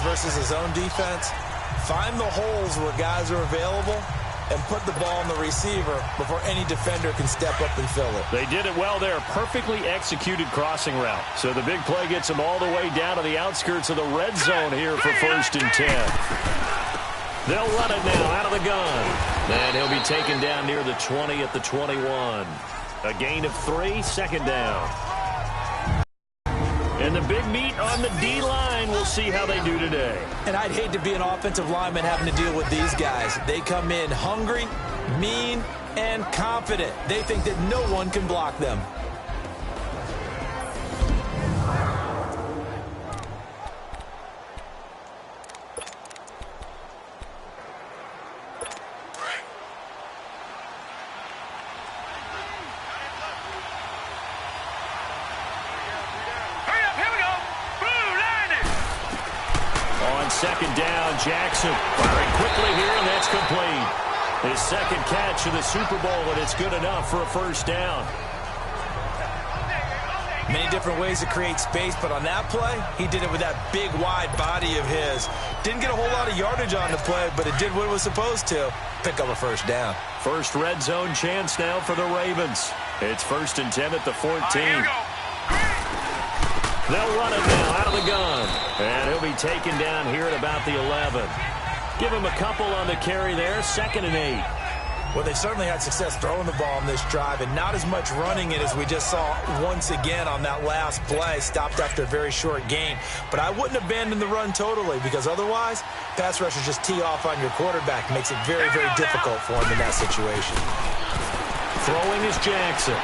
versus his own defense, find the holes where guys are available and put the ball on the receiver before any defender can step up and fill it. They did it well there. Perfectly executed crossing route. So the big play gets them all the way down to the outskirts of the red zone here for 1st and 10. They'll run it now out of the gun. And he'll be taken down near the 20 at the 21. A gain of 3, 2nd down. And the big meat on the D-line. We'll see how they do today. And I'd hate to be an offensive lineman having to deal with these guys. They come in hungry, mean, and confident. They think that no one can block them. Second down, Jackson firing quickly here, and that's complete. His second catch of the Super Bowl, and it's good enough for a 1st down. Many different ways to create space, but on that play, he did it with that big, wide body of his. Didn't get a whole lot of yardage on the play, but it did what it was supposed to. Pick up a 1st down. First red zone chance now for the Ravens. It's 1st and 10 at the 14. They'll run it now out of the gun. And he'll be taken down here at about the 11. Give him a couple on the carry there. 2nd and 8. Well, they certainly had success throwing the ball on this drive, and not as much running it as we just saw once again on that last play. Stopped after a very short gain. But I wouldn't abandon the run totally, because otherwise, pass rushers just tee off on your quarterback. Makes it very, very difficult for him in that situation. Throwing is Jackson.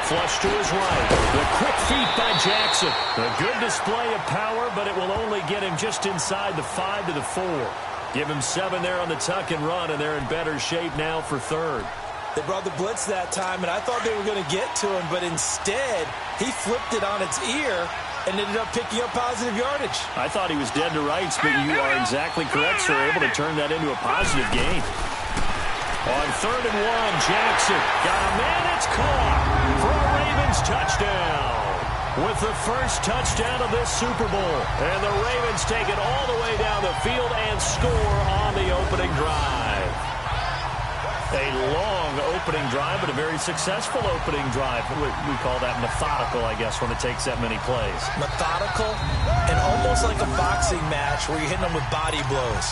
Flush to his right. The quick feet by Jackson. A good display of power, but it will only get him just inside the 5 to the 4. Give him 7 there on the tuck and run, and they're in better shape now for 3rd. They brought the blitz that time, and I thought they were going to get to him, but instead, he flipped it on its ear and ended up picking up positive yardage. I thought he was dead to rights, but you are exactly correct, sir. Able to turn that into a positive gain. On 3rd and 1, Jackson got a man. It's caught for a Ravens touchdown. With the first touchdown of this Super Bowl. And the Ravens take it all the way down the field and score on the opening drive. A long opening drive, but a very successful opening drive. We call that methodical, I guess, when it takes that many plays. Methodical and almost like a boxing match where you're hitting them with body blows.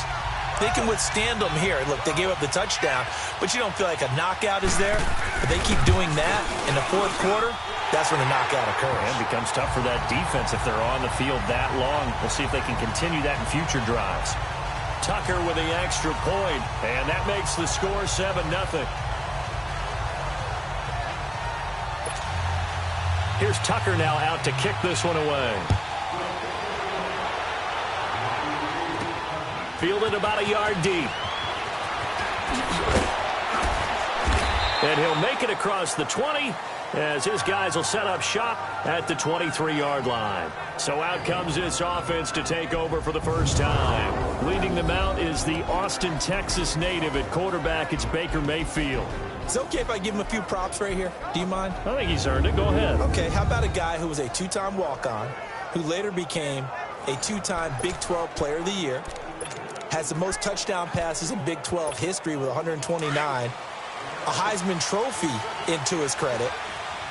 They can withstand them here. Look, they gave up the touchdown, but you don't feel like a knockout is there. But they keep doing that in the 4th quarter. That's when the knockout occurs. And it becomes tough for that defense if they're on the field that long. We'll see if they can continue that in future drives. Tucker with the extra point, and that makes the score 7-0. Here's Tucker now out to kick this one away. Fielded about a yard deep. And he'll make it across the 20 as his guys will set up shop at the 23-yard line. So out comes this offense to take over for the first time. Leading them out is the Austin, Texas native at quarterback. It's Baker Mayfield. Is it okay if I give him a few props right here? Do you mind? I think he's earned it. Go ahead. Okay, how about a guy who was a 2-time walk-on, who later became a 2-time Big 12 Player of the Year, has the most touchdown passes in Big 12 history with 129, a Heisman Trophy into his credit,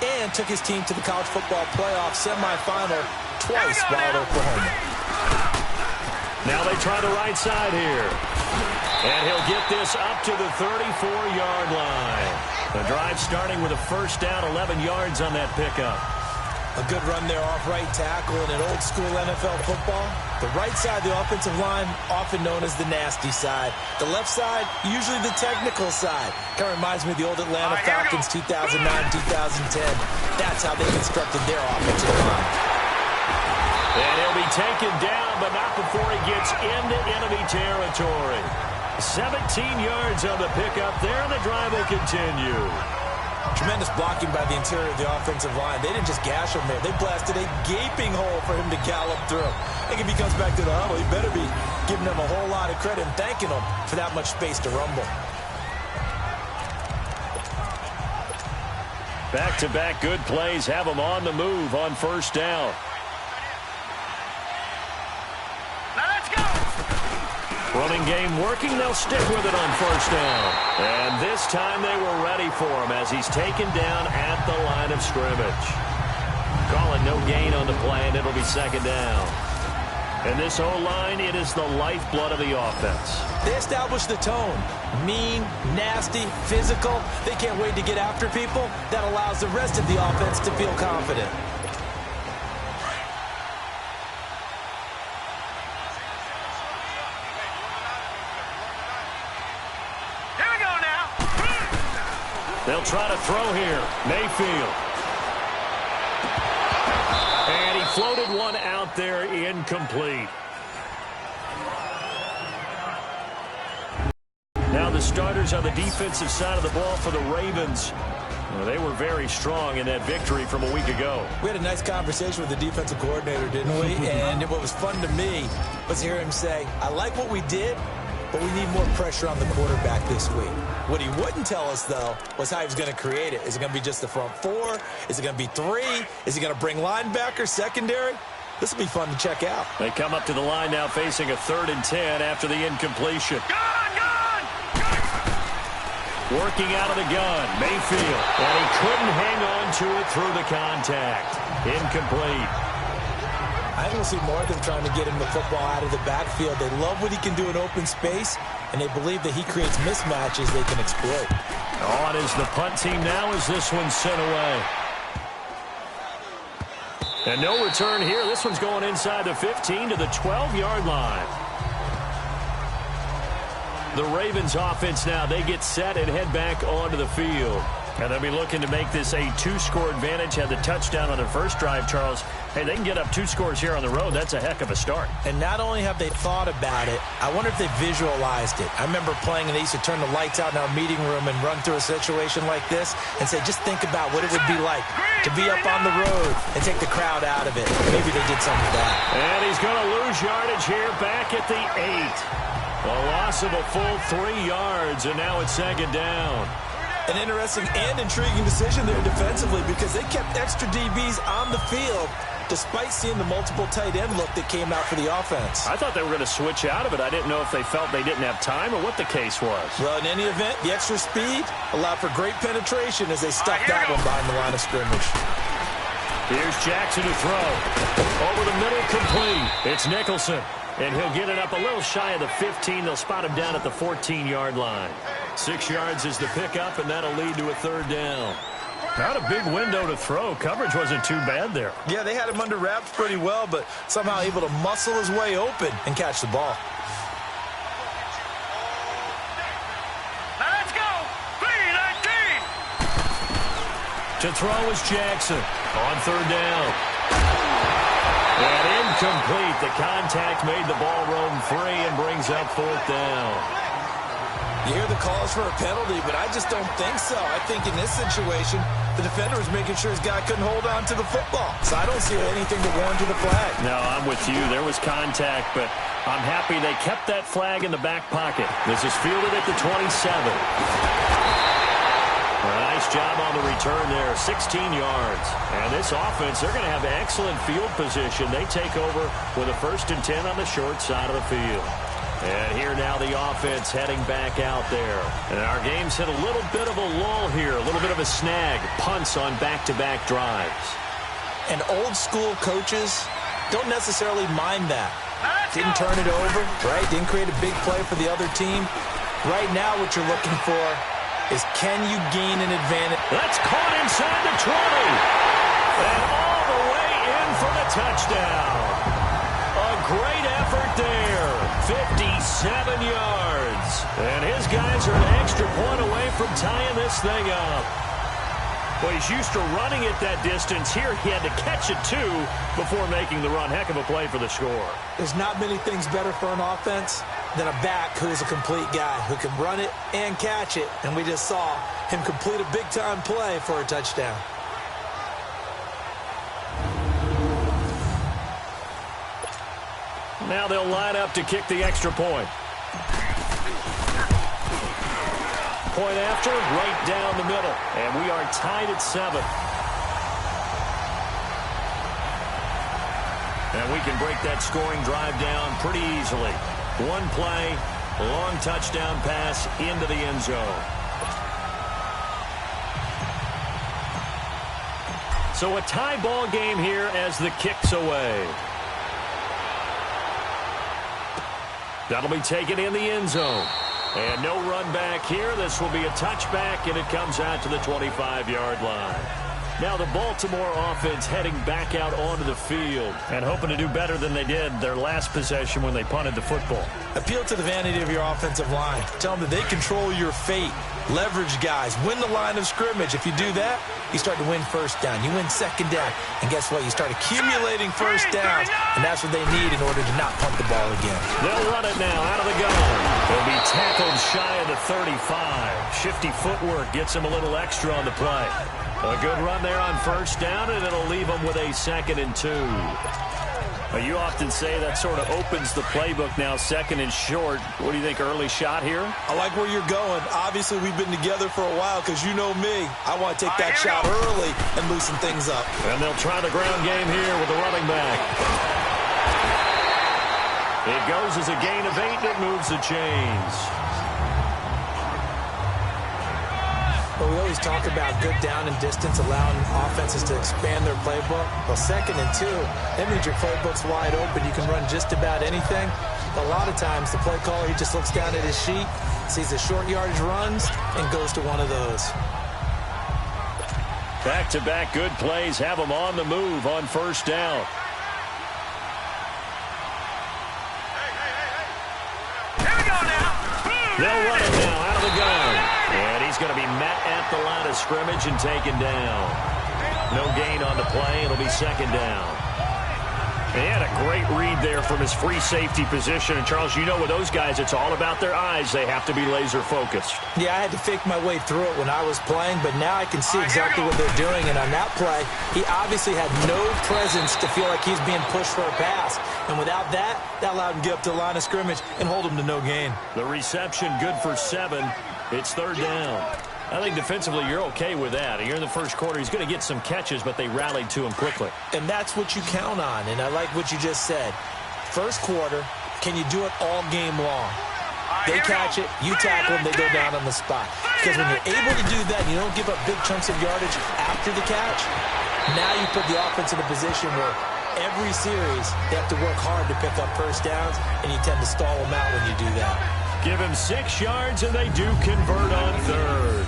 and took his team to the college football playoff semifinal twice while at Oklahoma. Now they try the right side here. And he'll get this up to the 34-yard line. The drive starting with a first down, 11 yards on that pickup. A good run there off right tackle in an old-school NFL football. The right side of the offensive line, often known as the nasty side. The left side, usually the technical side. Kind of reminds me of the old Atlanta Falcons 2009, 2010. That's how they constructed their offensive line. And he'll be taken down, but not before he gets into enemy territory. 17 yards on the pickup there, and the drive will continue. Tremendous blocking by the interior of the offensive line. They didn't just gash him there. They blasted a gaping hole for him to gallop through. I think if he comes back to the huddle, he better be giving them a whole lot of credit and thanking them for that much space to rumble. Back-to-back good plays have them on the move on first down. Now let's go! Running game working. They'll stick with it on first down. And this time they were ready for him as he's taken down at the line of scrimmage. Calling no gain on the play, and it'll be second down. And this O-line, it is the lifeblood of the offense. They establish the tone. Mean, nasty, physical. They can't wait to get after people. That allows the rest of the offense to feel confident. Here we go now. They'll try to throw here. Mayfield. And he floated one out there, incomplete. Now the starters on the defensive side of the ball for the Ravens. Well, they were very strong in that victory from a week ago. We had a nice conversation with the defensive coordinator, didn't we? And what was fun to me was hear him say, I like what we did, but we need more pressure on the quarterback this week. What he wouldn't tell us, though, was how he was going to create it. Is it going to be just the front four? Is it going to be three? Is he going to bring linebackers, secondary? This will be fun to check out. They come up to the line now facing a 3rd and 10 after the incompletion. Working out of the gun, Mayfield. And he couldn't hang on to it through the contact. Incomplete. I think we'll see more of them trying to get him the football out of the backfield. They love what he can do in open space, and they believe that he creates mismatches they can exploit. On is the punt team now as this one's sent away. And no return here. This one's going inside the 15 to the 12-yard line. The Ravens offense now, they get set and head back onto the field. And they'll be looking to make this a 2-score advantage. Had the touchdown on their first drive, Charles. Hey, they can get up 2 scores here on the road. That's a heck of a start. And not only have they thought about it, I wonder if they visualized it. I remember playing and they used to turn the lights out in our meeting room and run through a situation like this and say, just think about what it would be like to be up on the road and take the crowd out of it. Maybe they did some of that. And he's going to lose yardage here back at the 8. A loss of a full 3 yards, and now it's second down. An interesting and intriguing decision there defensively because they kept extra DBs on the field despite seeing the multiple tight end look that came out for the offense. I thought they were going to switch out of it. I didn't know if they felt they didn't have time or what the case was. Well, in any event, the extra speed allowed for great penetration as they stuck that one behind the line of scrimmage. Here's Jackson to throw. Over the middle, complete. It's Nicholson. And he'll get it up a little shy of the 15. They'll spot him down at the 14-yard line. 6 yards is the pickup, and that'll lead to a 3rd down. Not a big window to throw. Coverage wasn't too bad there. Yeah, they had him under wraps pretty well, but somehow able to muscle his way open and catch the ball. Now let's go. 3-19. To throw is Jackson on 3rd down. And incomplete. The contact made the ball roam free and brings up 4th down. You hear the calls for a penalty, but I just don't think so. I think in this situation, the defender was making sure his guy couldn't hold on to the football. So I don't see anything to warrant to the flag. No, I'm with you. There was contact, but I'm happy they kept that flag in the back pocket. This is fielded at the 27. Nice job on the return there, 16 yards. And this offense, they're going to have excellent field position. They take over with a 1st and 10 on the short side of the field. And here now the offense heading back out there. And our game's hit a little bit of a lull here, a little bit of a snag. Punts on back-to-back drives. And old school coaches don't necessarily mind that. Didn't turn it over, right? Didn't create a big play for the other team. Right now what you're looking for is can you gain an advantage? That's caught inside the 20. And all the way in for the touchdown. A great effort there. 57 yards. And his guys are an extra point away from tying this thing up. Well, he's used to running it that distance. Here he had to catch it, too, before making the run. Heck of a play for the score. There's not many things better for an offense than a back who is a complete guy who can run it and catch it. And we just saw him complete a big-time play for a touchdown. Now they'll line up to kick the extra point. Point after, right down the middle. And we are tied at 7. And we can break that scoring drive down pretty easily. One play, long touchdown pass into the end zone. So a tie ball game here as the kick's away. That'll be taken in the end zone. And no run back here. This will be a touchback, and it comes out to the 25-yard line. Now the Baltimore offense heading back out onto the field and hoping to do better than they did their last possession when they punted the football. Appeal to the vanity of your offensive line. Tell them that they control your fate. Leverage guys. Win the line of scrimmage. If you do that, you start to win first down. You win second down. And guess what? You start accumulating first downs. And that's what they need in order to not punt the ball again. They'll run it now out of the gun. They'll be tackled shy of the 35. Shifty footwork gets him a little extra on the play. A good run there on first down, and it'll leave them with a 2nd and 2. You often say that sort of opens the playbook now, 2nd and short. What do you think, early shot here? I like where you're going. Obviously, we've been together for a while because you know me. I want to take that shot early and loosen things up. And they'll try the ground game here with the running back. It goes as a gain of 8, and it moves the chains. But we always talk about good down and distance, allowing offenses to expand their playbook. Well, 2nd and 2, that means your playbook's wide open. You can run just about anything. A lot of times, the play caller, he just looks down at his sheet, sees the short yardage runs, and goes to one of those. Back-to-back good plays have them on the move on first down. Here we go now. They'll run it now out of the gun. And he's going to be met at the line of scrimmage and taken down. No gain on the play. It'll be 2nd down. He had a great read there from his free safety position. And, Charles, you know with those guys, it's all about their eyes. They have to be laser-focused. Yeah, I had to fake my way through it when I was playing, but now I can see exactly what they're doing. And on that play, he obviously had no presence to feel like he's being pushed for a pass. And without that, that allowed him to get up to the line of scrimmage and hold him to no gain. The reception good for 7. It's 3rd down. I think defensively you're okay with that. You're in the first quarter. He's going to get some catches, but they rallied to him quickly. And that's what you count on, and I like what you just said. First quarter, can you do it all game long? They catch it, you tackle them, they go down on the spot. Because when you're able to do that, you don't give up big chunks of yardage after the catch, now you put the offense in a position where every series they have to work hard to pick up first downs, and you tend to stall them out when you do that. Give him 6 yards, and they do convert on 3rd.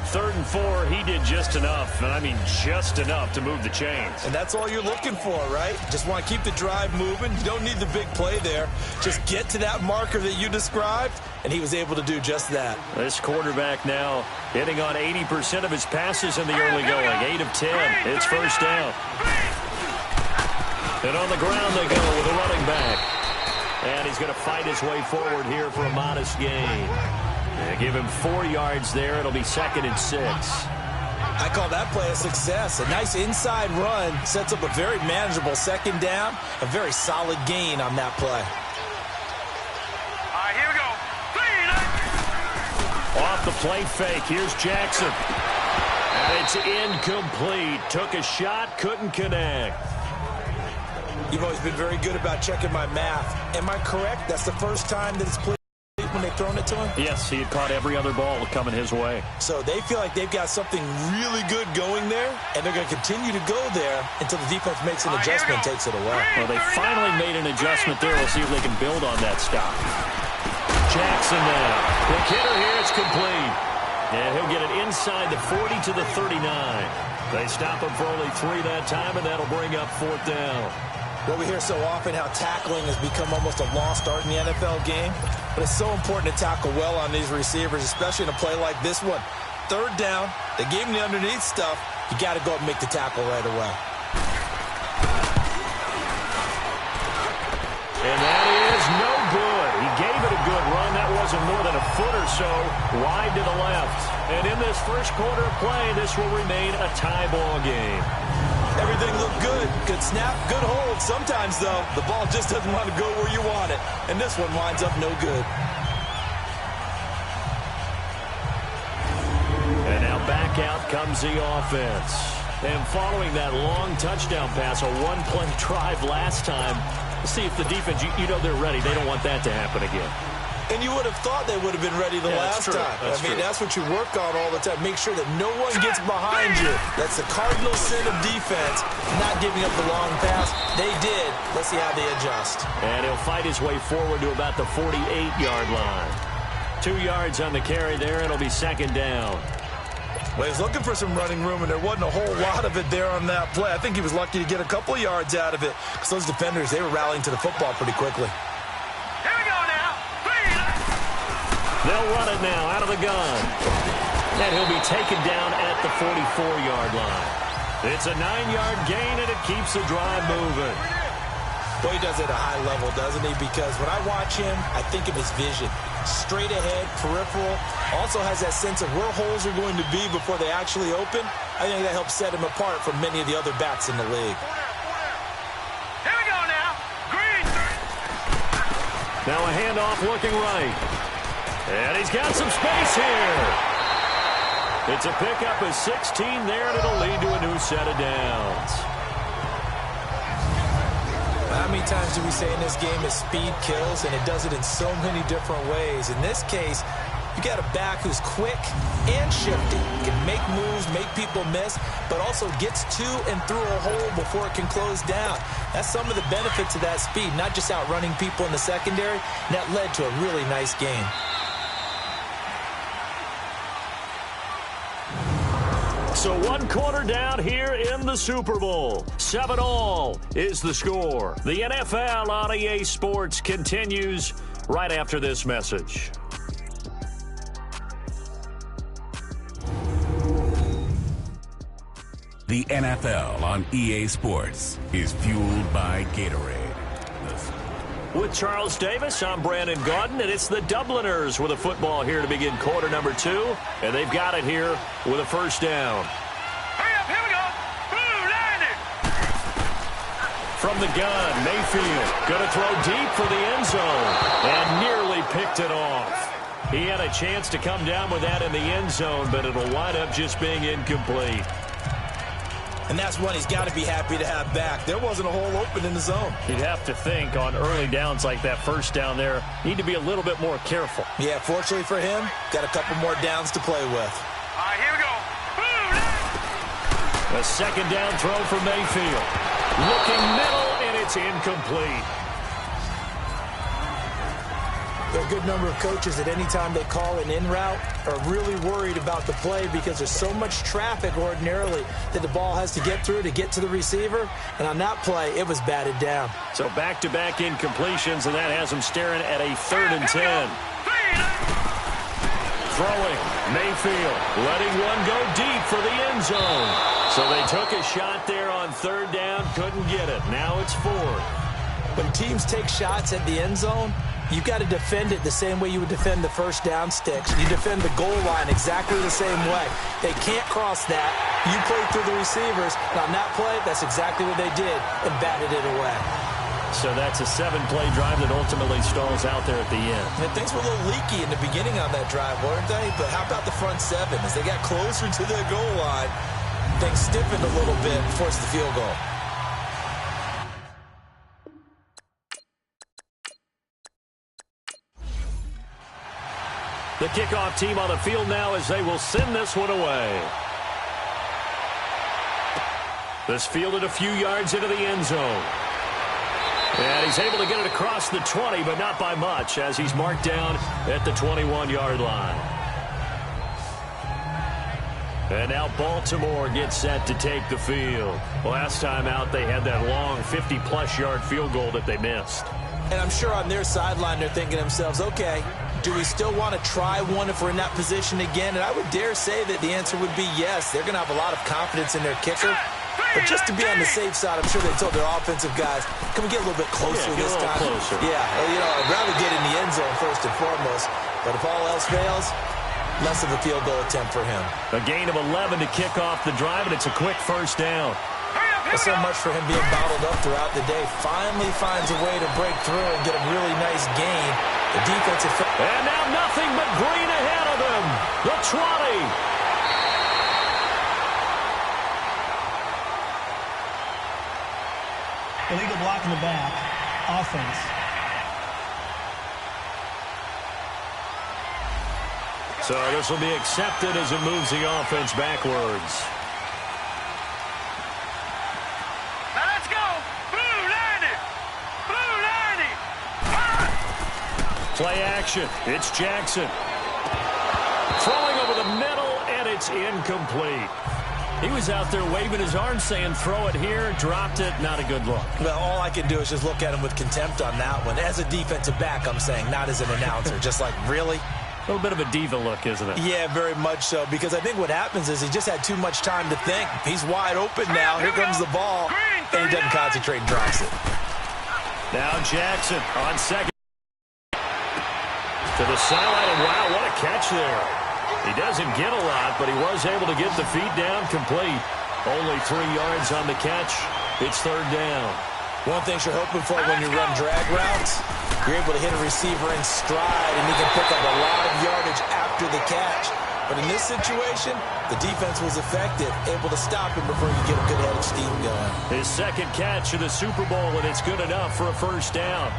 3rd and 4, he did just enough, and I mean just enough to move the chains. And that's all you're looking for, right? Just want to keep the drive moving. You don't need the big play there. Just get to that marker that you described, and he was able to do just that. This quarterback now hitting on 80% of his passes in the early going. 8 of 10. It's first down. And on the ground they go with a running back. And he's going to fight his way forward here for a modest gain. They give him 4 yards there. It'll be 2nd and 6. I call that play a success. A nice inside run sets up a very manageable 2nd down. A very solid gain on that play. All right, here we go. Off the play fake. Here's Jackson. And it's incomplete. Took a shot, couldn't connect. You've always been very good about checking my math. Am I correct? That's the first time that it's played when they've thrown it to him? Yes, he had caught every other ball coming his way. So they feel like they've got something really good going there, and they're going to continue to go there until the defense makes an adjustment and takes it away. Well, they finally made an adjustment there. We'll see if they can build on that stop. Jackson now. The hitter here, it's complete. And he'll get it inside the 40 to the 39. They stop him for only 3 that time, and that'll bring up 4th down. Well, we hear so often how tackling has become almost a lost art in the NFL game. But it's so important to tackle well on these receivers, especially in a play like this one. 3rd down, they gave him the underneath stuff. You got to go up and make the tackle right away. And that is no good. He gave it a good run. That wasn't more than a foot or so wide to the left. And in this first quarter of play, this will remain a tie ball game. Everything looked good. Good snap, good hold. Sometimes, though, the ball just doesn't want to go where you want it. And this one winds up no good. And now back out comes the offense. And following that long touchdown pass, a one-play drive last time, See if the defense, you know they're ready. They don't want that to happen again. And you would have thought they would have been ready the last time. That's what you work on all the time. Make sure that no one gets behind you. That's the cardinal sin of defense, not giving up the long pass. They did. Let's see how they adjust. And he'll fight his way forward to about the 48-yard line. 2 yards on the carry there, and it'll be second down. Well, he was looking for some running room, and there wasn't a whole lot of it there on that play. I think he was lucky to get a couple yards out of it, because those defenders, they were rallying to the football pretty quickly. Here we go now. They'll run it now out of the gun. And he'll be taken down at the 44-yard line. It's a 9-yard gain, and it keeps the drive moving. Boy, he does it at a high level, doesn't he? Because when I watch him, I think of his vision. Straight ahead, peripheral. Also has that sense of where holes are going to be before they actually open. I think that helps set him apart from many of the other backs in the league. Here we go now. Green. Now a handoff looking right. And he's got some space here. It's a pickup of 16 there, and it'll lead to a new set of downs. How many times do we say in this game is speed kills, and it does it in so many different ways. In this case, you got a back who's quick and shifty. Can make moves, make people miss, but also gets to and through a hole before it can close down. That's some of the benefits of that speed, not just outrunning people in the secondary, and that led to a really nice game. So 1 quarter down here in the Super Bowl. 7-all is the score. The NFL on EA Sports continues right after this message. The NFL on EA Sports is fueled by Gatorade. With Charles Davis, I'm Brandon Gaudin, and it's the Dubliners with a football here to begin quarter number 2, and they've got it here with a first down. Hurry up, here we go. Boom, landed. From the gun, Mayfield going to throw deep for the end zone, and nearly picked it off. He had a chance to come down with that in the end zone, but it'll wind up just being incomplete. And that's one he's got to be happy to have back. There wasn't a hole open in the zone. You'd have to think on early downs like that first down there, need to be a little bit more careful. Yeah, fortunately for him, got a couple more downs to play with. All right, here we go. Boom, A second down throw for Mayfield. Looking middle, and it's incomplete. There are a good number of coaches that any time they call an in route are really worried about the play because there's so much traffic ordinarily that the ball has to get through to get to the receiver. And on that play, it was batted down. So back-to-back incompletions, and that has them staring at a 3rd and 10. Throwing, Mayfield, letting one go deep for the end zone. So they took a shot there on 3rd down, couldn't get it. Now it's 4th. When teams take shots at the end zone, you've got to defend it the same way you would defend the first down sticks. You defend the goal line exactly the same way. They can't cross that. You play through the receivers. And on that play, that's exactly what they did and batted it away. So that's a 7-play drive that ultimately stalls out there at the end. And things were a little leaky in the beginning on that drive, weren't they? But how about the front 7? As they got closer to the goal line, things stiffened a little bit and forced the field goal. The kickoff team on the field now as they will send this one away. This fielded a few yards into the end zone. And he's able to get it across the 20, but not by much, as he's marked down at the 21-yard line. And now Baltimore gets set to take the field. Last time out, they had that long 50-plus yard field goal that they missed. And I'm sure on their sideline they're thinking to themselves, okay, do we still want to try one if we're in that position again? And I would dare say that the answer would be yes. They're going to have a lot of confidence in their kicker. But just to be on the safe side, I'm sure they told their offensive guys, can we get a little bit closer this time? Closer. Yeah, I'd rather get in the end zone first and foremost. But if all else fails, less of a field goal attempt for him. A gain of 11 to kick off the drive, and it's a quick first down. Well, so much for him being bottled up throughout the day. Finally finds a way to break through and get a really nice gain. The defensive... And now nothing but green ahead of him. The 20. Illegal block in the back. offense. So this will be accepted as it moves the offense backwards. Now let's go. Blue 90. Blue 90. Play action. It's Jackson. Throwing over the middle, and it's incomplete. He was out there waving his arm saying, throw it here, dropped it, not a good look. Well, all I can do is just look at him with contempt on that one. As a defensive back, I'm saying, not as an announcer. Just like, really? A little bit of a diva look, isn't it? Yeah, very much so, because I think what happens is he just had too much time to think. He's wide open now. Here comes the ball, and he doesn't concentrate and drops it. Now Jackson on second. To the sideline, and wow, what a catch there. He doesn't get a lot, but he was able to get the feet down complete. Only 3 yards on the catch. It's third down. One thing you're hoping for when you run drag routes, you're able to hit a receiver in stride, and he can pick up a lot of yardage after the catch. But in this situation, the defense was effective, able to stop him before you get a good head of steam going. His second catch of the Super Bowl, and it's good enough for a first down.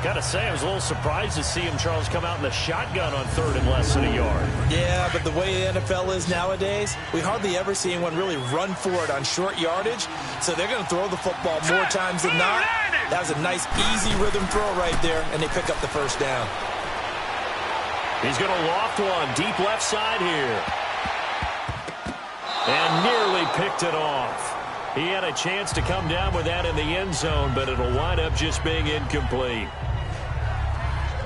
Got to say, I was a little surprised to see him, Charles, come out in the shotgun on third and less than a yard. Yeah, but the way the NFL is nowadays, we hardly ever see anyone really run for it on short yardage. So they're going to throw the football more times than not. That was a nice, easy rhythm throw right there, and they pick up the first down. He's going to loft one deep left side here. And nearly picked it off. He had a chance to come down with that in the end zone, but it'll wind up just being incomplete.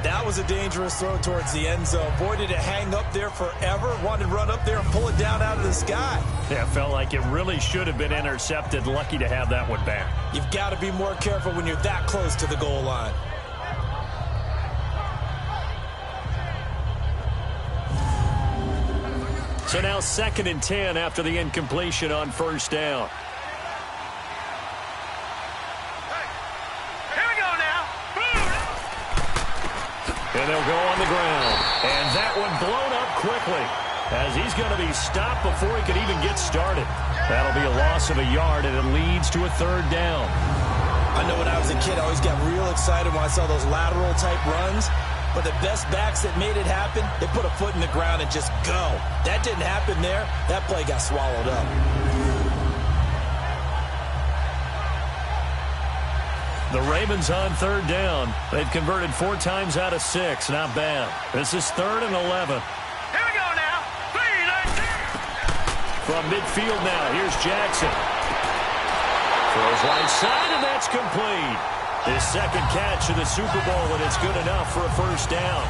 That was a dangerous throw towards the end zone. Boy, did it hang up there forever. Wanted to run up there and pull it down out of the sky. Yeah, felt like it really should have been intercepted. Lucky to have that one back. You've got to be more careful when you're that close to the goal line. So now 2nd and 10 after the incompletion on first down. And they'll go on the ground. And that one blown up quickly as he's going to be stopped before he could even get started. That'll be a loss of a yard, and it leads to a third down. I know when I was a kid, I always got real excited when I saw those lateral-type runs. But the best backs that made it happen, they put a foot in the ground and just go. That didn't happen there. That play got swallowed up. The Ravens on third down. They've converted 4 times out of 6. Not bad. This is 3rd and 11. Here we go now. From midfield now, here's Jackson. Throws right side, and that's complete. His second catch of the Super Bowl, and it's good enough for a first down.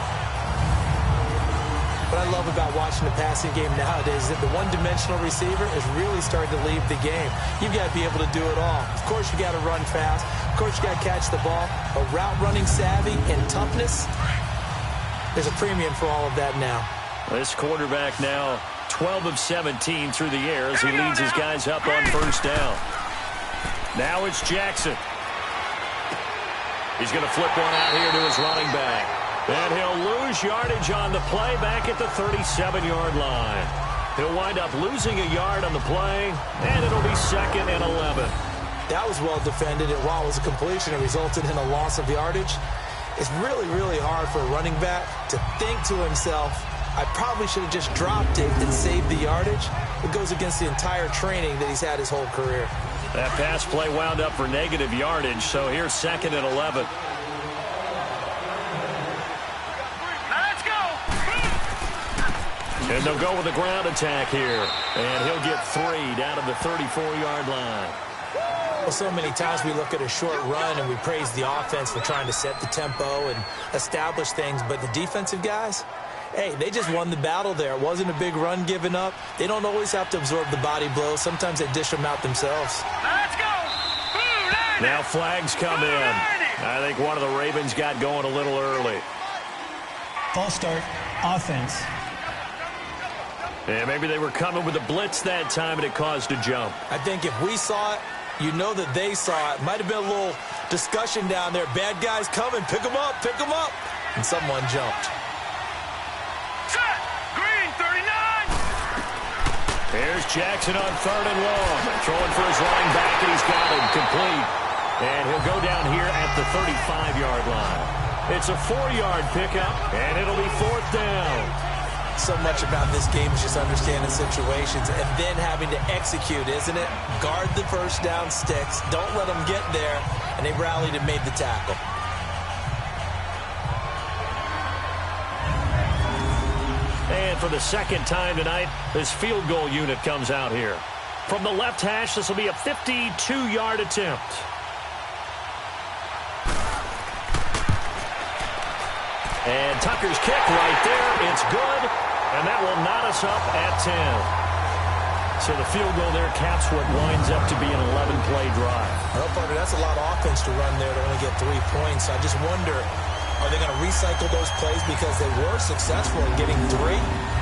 What I love about watching the passing game nowadays is that the one-dimensional receiver is really starting to leave the game. You've got to be able to do it all. Of course, you got to run fast. Of course, you got to catch the ball. But route running savvy and toughness, there's a premium for all of that now. This quarterback now 12 of 17 through the air as he leads his guys up on first down. Now it's Jackson. He's going to flip one out here to his running back. And he'll lose yardage on the play back at the 37-yard line. He'll wind up losing a yard on the play, and it'll be 2nd and 11. That was well defended, and while it was a completion, it resulted in a loss of yardage. It's really, really hard for a running back to think to himself, I probably should have just dropped it and saved the yardage. It goes against the entire training that he's had his whole career. That pass play wound up for negative yardage, so here's 2nd and 11. And they'll go with a ground attack here. And he'll get 3 down to the 34-yard line. Well, so many times we look at a short run and we praise the offense for trying to set the tempo and establish things. But the defensive guys, hey, they just won the battle there. It wasn't a big run given up. They don't always have to absorb the body blows. Sometimes they dish them out themselves. Let's go. Now flags come in. I think one of the Ravens got going a little early. False start, offense. And maybe they were coming with a blitz that time, and it caused a jump. I think if we saw it, you know that they saw it. Might have been a little discussion down there. Bad guys coming. Pick them up. Pick them up. And someone jumped. Set. Green 39. Here's Jackson on 3rd and long. Throwing for his running back, and he's got him complete. And he'll go down here at the 35-yard line. It's a 4-yard pickup, and it'll be 4th down. So much about this game is just understanding situations and then having to execute, isn't it? Guard the first down sticks. Don't let them get there. And they rallied and made the tackle. And for the second time tonight, this field goal unit comes out here. From the left hash, this will be a 52-yard attempt. And Tucker's kick right there. It's good. And that will knot us up at 10. So the field goal there caps what winds up to be an 11-play drive. Well, partner, that's a lot of offense to run there to only get 3 points. I just wonder, are they going to recycle those plays because they were successful in getting 3?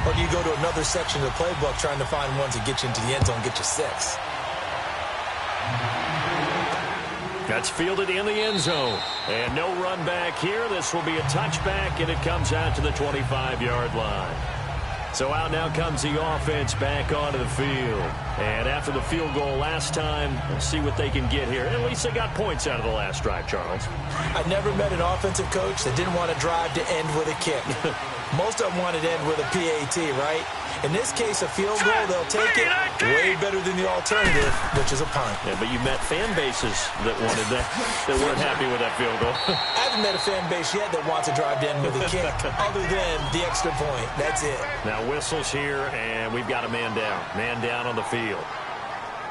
Or do you go to another section of the playbook trying to find ones that get you into the end zone and get you 6? That's fielded in the end zone. And no run back here. This will be a touchback, and it comes out to the 25-yard line. So out now comes the offense back onto the field. And after the field goal last time, we'll see what they can get here. At least they got points out of the last drive, Charles. I never met an offensive coach that didn't want to drive to end with a kick. Most of them wanted to end with a PAT, right? In this case, a field goal, they'll take it way better than the alternative, which is a punt. Yeah, but you met fan bases that wanted that, that weren't happy with that field goal. I haven't met a fan base yet that wants to drive to end with a kick, other than the extra point. That's it. Now whistles here, and we've got a man down. Man down on the field.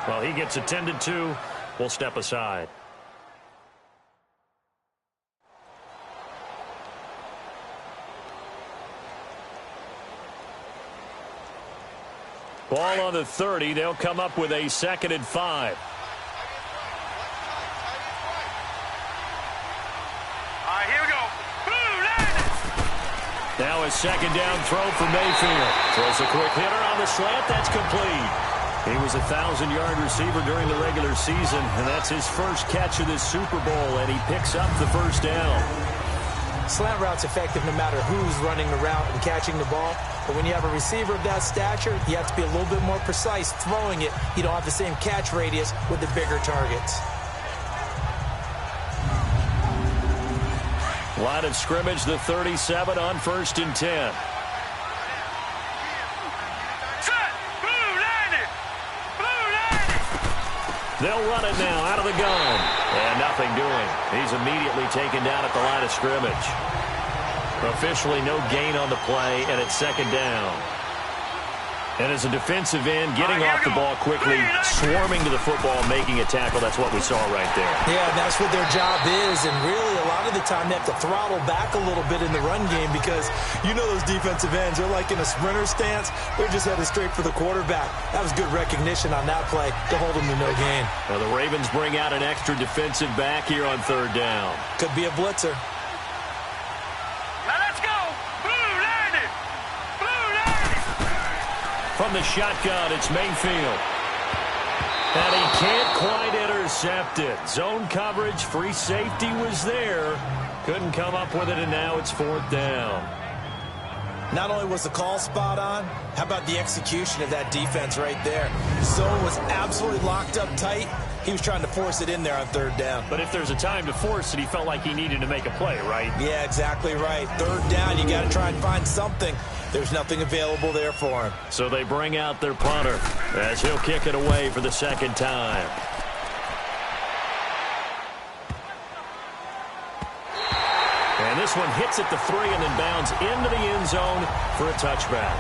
Well, he gets attended to. We'll step aside. Ball on the 30. They'll come up with a 2nd and 5. All right, here we go. Boom, landed. Now a 2nd down throw for Mayfield. Throws a quick hitter on the slant. That's complete. He was a 1,000-yard receiver during the regular season, and that's his first catch of this Super Bowl, and he picks up the 1st down. Slant route's effective no matter who's running the route and catching the ball. But when you have a receiver of that stature, you have to be a little bit more precise throwing it. You don't have the same catch radius with the bigger targets. Line of scrimmage, the 37 on 1st and 10. Set. Boom, landed. Boom, landed. They'll run it now out of the gun. And nothing doing. He's immediately taken down at the line of scrimmage. Officially no gain on the play, and it's 2nd down. And as a defensive end, getting off the ball quickly, swarming to the football, making a tackle, that's what we saw right there. Yeah, and that's what their job is. And really, a lot of the time, they have to throttle back a little bit in the run game because you know those defensive ends, they're like in a sprinter stance. They're just headed straight for the quarterback. That was good recognition on that play to hold them to no gain. Now the Ravens bring out an extra defensive back here on 3rd down. Could be a blitzer. Now let's go. Boom, landed. Boom, landed. From the shotgun, it's Mayfield. And he can't quite intercept it. Zone coverage, free safety was there. Couldn't come up with it, and now it's 4th down. Not only was the call spot on, how about the execution of that defense right there? Zone was absolutely locked up tight. He was trying to force it in there on 3rd down. But if there's a time to force it, he felt like he needed to make a play, right? Yeah, exactly right. 3rd down, you got to try and find something. There's nothing available there for him. So they bring out their punter as he'll kick it away for the 2nd time. And this one hits at the 3 and then bounds into the end zone for a touchback.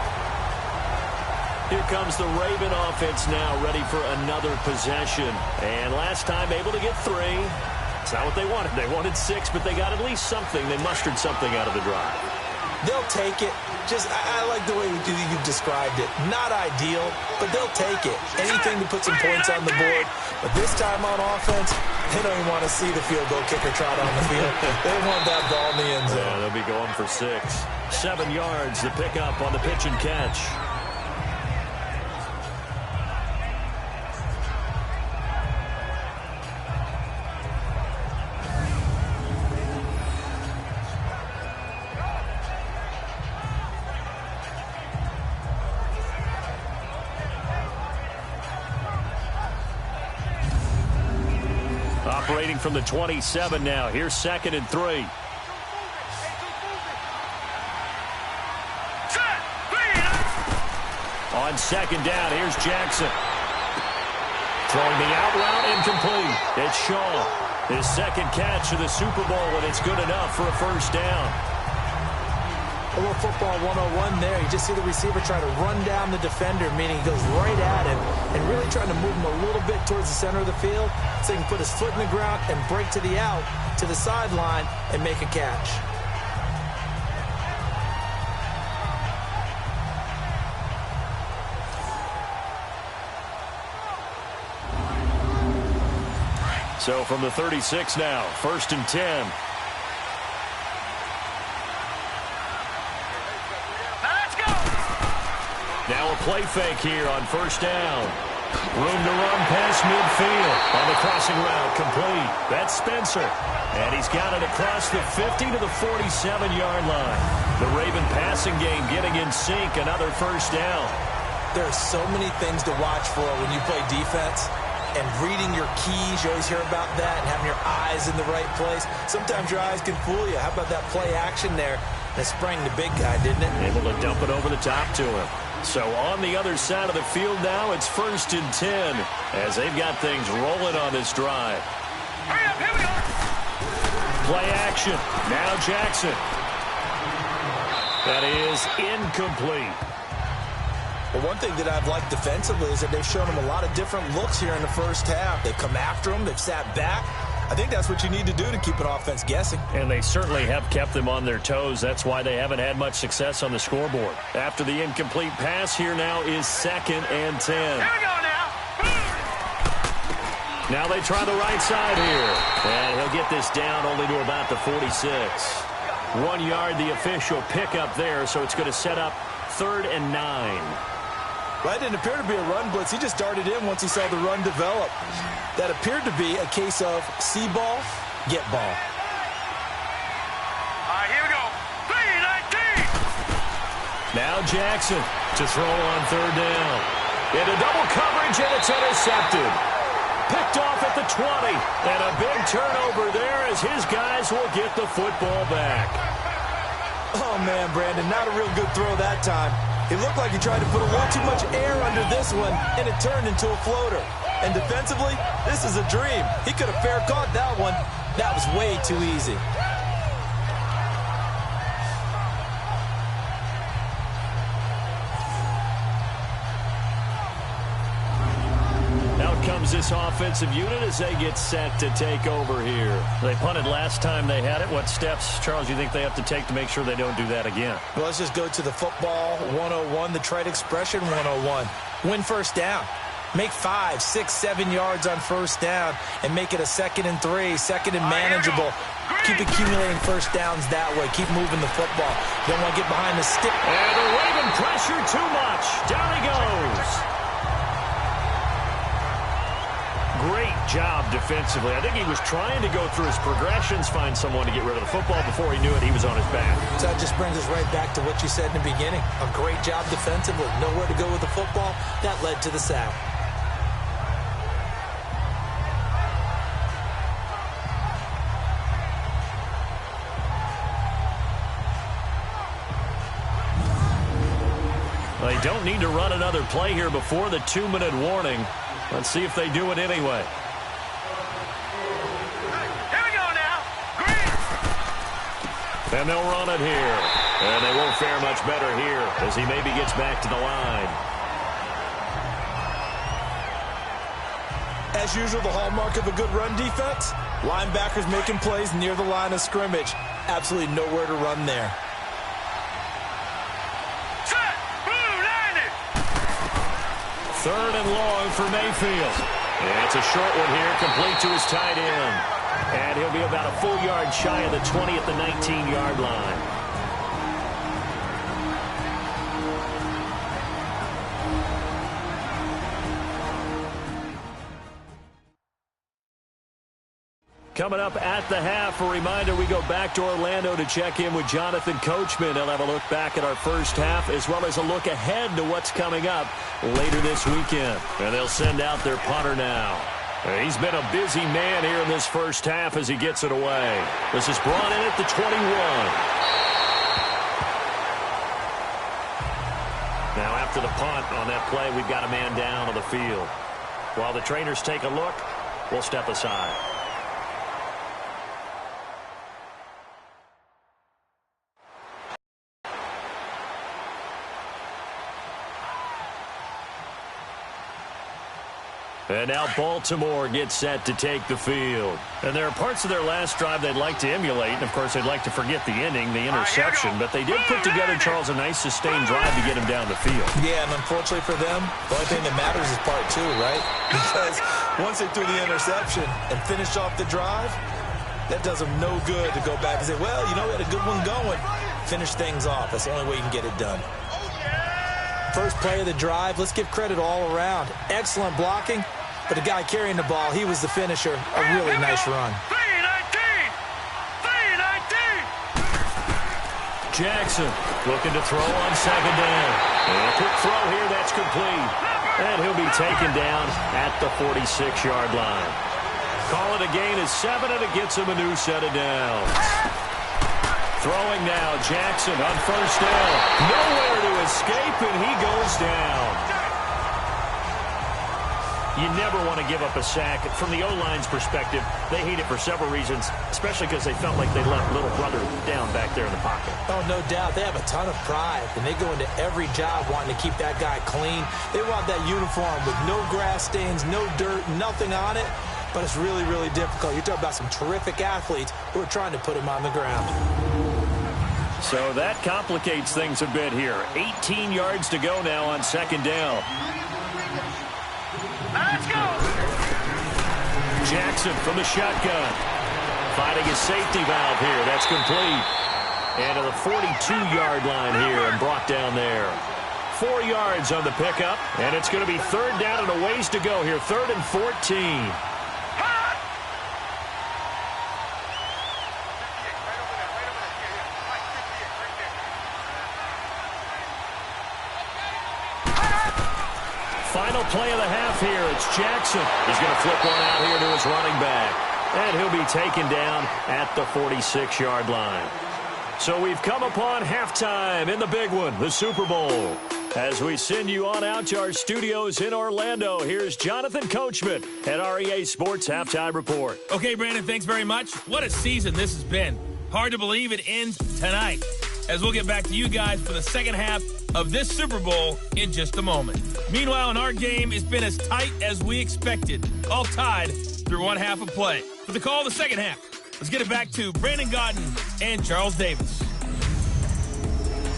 Here comes the Raven offense now, ready for another possession. And last time able to get 3. It's not what they wanted. They wanted 6, but they got at least something. They mustered something out of the drive. They'll take it. I like the way you've described it. Not ideal, but they'll take it. Anything to put some points on the board. But this time on offense, they don't even want to see the field goal kicker trot on the field. They want that ball in the end zone. Yeah, they'll be going for 6. 7 yards to pick up on the pitch and catch. Operating from the 27 now. Here's 2nd and 3. On 2nd down, here's Jackson. Throwing the out route, incomplete. It's Shaw. His 2nd catch of the Super Bowl, and it's good enough for a 1st down. A little football 101 there. You just see the receiver try to run down the defender, meaning he goes right at him and really trying to move him a little bit towards the center of the field so he can put his foot in the ground and break to the out, to the sideline, and make a catch. So from the 36 now, 1st and 10. Now a play fake here on 1st down. Room to run past midfield. On the crossing route, complete. That's Spencer. And he's got it across the 50 to the 47-yard line. The Raven passing game getting in sync. Another 1st down. There are so many things to watch for when you play defense. And reading your keys, you always hear about that, and having your eyes in the right place. Sometimes your eyes can fool you. How about that play action there? That sprang the big guy, didn't it? Able to dump it over the top to him. So on the other side of the field now, it's 1st and 10 as they've got things rolling on this drive. Hurry up, here we go. Play action. Now Jackson. That is incomplete. Well, one thing that I've liked defensively is that they've shown him a lot of different looks here in the 1st half. They've come after him. They've sat back. I think that's what you need to do to keep an offense guessing. And they certainly have kept them on their toes. That's why they haven't had much success on the scoreboard. After the incomplete pass, here now is 2nd and 10. Here we go now. Now they try the right side here. And he'll get this down only to about the 46. 1 yard, the official pickup there, so it's going to set up 3rd and 9. Well, that didn't appear to be a run blitz. He just darted in once he saw the run develop. That appeared to be a case of see ball, get ball. All right, here we go. 3-19. Now Jackson to throw on 3rd down. Into double coverage, and it's intercepted. Picked off at the 20. And a big turnover there as his guys will get the football back. Oh, man, Brandon, not a real good throw that time. It looked like he tried to put a little too much air under this one, and it turned into a floater. And defensively, this is a dream. He could have fair caught that one. That was way too easy. Out comes this offensive unit as they get set to take over here. They punted last time they had it. What steps, Charles, you think they have to take to make sure they don't do that again? Well, let's just go to the football 101, the trite expression 101. Win 1st down. Make 5, 6, 7 yards on 1st down and make it a 2nd and 3, 2nd and manageable. Keep accumulating 1st downs that way. Keep moving the football. You don't want to get behind the stick. And the Raven pressure too much. Down he goes. Great job defensively. I think he was trying to go through his progressions, find someone to get rid of the football. Before he knew it, he was on his back. So that just brings us right back to what you said in the beginning. A great job defensively. Nowhere to go with the football. That led to the sack. They don't need to run another play here before the 2-minute warning. Let's see if they do it anyway. Here we go now. Green. And they'll run it here. And they won't fare much better here as he maybe gets back to the line. As usual, the hallmark of a good run defense, linebackers making plays near the line of scrimmage. Absolutely nowhere to run there. Third and long for Mayfield. And it's a short one here, complete to his tight end. And he'll be about a full yard shy of the 20 at the 19-yard line. Coming up at the half, a reminder, we go back to Orlando to check in with Jonathan Coachman. He'll have a look back at our first half as well as a look ahead to what's coming up later this weekend. And they'll send out their punter now. He's been a busy man here in this first half as he gets it away. This is brought in at the 21. Now after the punt on that play, we've got a man down on the field. While the trainers take a look, we'll step aside. And now Baltimore gets set to take the field. And there are parts of their last drive they'd like to emulate. And, of course, they'd like to forget the ending, the interception. But they did put together, Charles, a nice sustained drive to get him down the field. Yeah, and unfortunately for them, the only thing that matters is part two, right? Because once they threw the interception and finished off the drive, that does them no good to go back and say, well, you know, we had a good one going. Finish things off. That's the only way you can get it done. First play of the drive, let's give credit all around. Excellent blocking, but the guy carrying the ball, he was the finisher. A really nice run. 3-19! Jackson looking to throw on second down. And a quick throw here, that's complete. And he'll be taken down at the 46-yard line. Call it a gain of 7, and it gets him a new set of downs. Throwing now, Jackson on first down. Nowhere to escape, and he goes down. You never want to give up a sack. From the O-line's perspective, they hate it for several reasons, especially because they felt like they left little brother down back there in the pocket. Oh, no doubt. They have a ton of pride, and they go into every job wanting to keep that guy clean. They want that uniform with no grass stains, no dirt, nothing on it. But it's really, really difficult. You're talking about some terrific athletes who are trying to put him on the ground. So that complicates things a bit here. 18 yards to go now on second down. Let's go! Jackson from the shotgun. Finding his safety valve here. That's complete. And to the 42-yard line here and brought down there. 4 yards on the pickup. And it's going to be third down and a ways to go here. 3rd and 14. Final play of the half here. It's Jackson. He's going to flip one out here to his running back. And he'll be taken down at the 46-yard line. So we've come upon halftime in the big one, the Super Bowl. As we send you on out to our studios in Orlando, here's Jonathan Coachman at REA Sports Halftime Report. Okay, Brandon, thanks very much. What a season this has been. Hard to believe it ends tonight, as we'll get back to you guys for the second half of this Super Bowl in just a moment. Meanwhile, in our game, it's been as tight as we expected, all tied through one half of play. For the call of the second half, let's get it back to Brandon Gaudin and Charles Davis.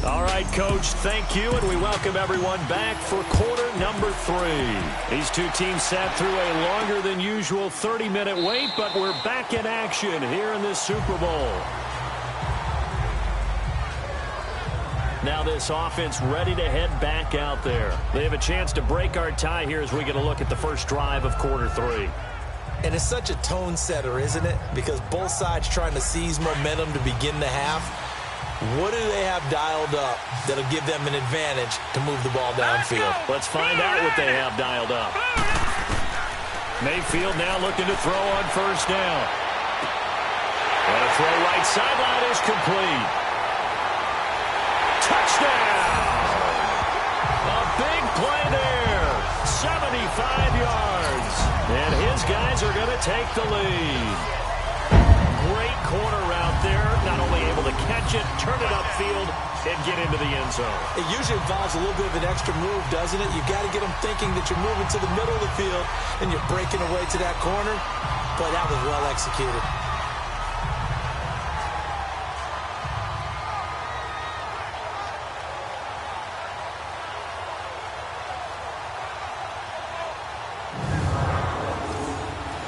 All right, Coach, thank you, and we welcome everyone back for quarter number 3. These two teams sat through a longer than usual 30-minute wait, but we're back in action here in this Super Bowl. Now this offense ready to head back out there. They have a chance to break our tie here as we get a look at the first drive of quarter 3. And it's such a tone setter, isn't it? Because both sides trying to seize momentum to begin the half. What do they have dialed up that'll give them an advantage to move the ball downfield? Let's find out what they have dialed up. Mayfield now looking to throw on first down. And a throw right sideline is complete. Touchdown! A big play there. 75 yards. And his guys are going to take the lead. Great corner route there. Not only able to catch it, turn it upfield, and get into the end zone. It usually involves a little bit of an extra move, doesn't it? You've got to get them thinking that you're moving to the middle of the field and you're breaking away to that corner. But that was well executed.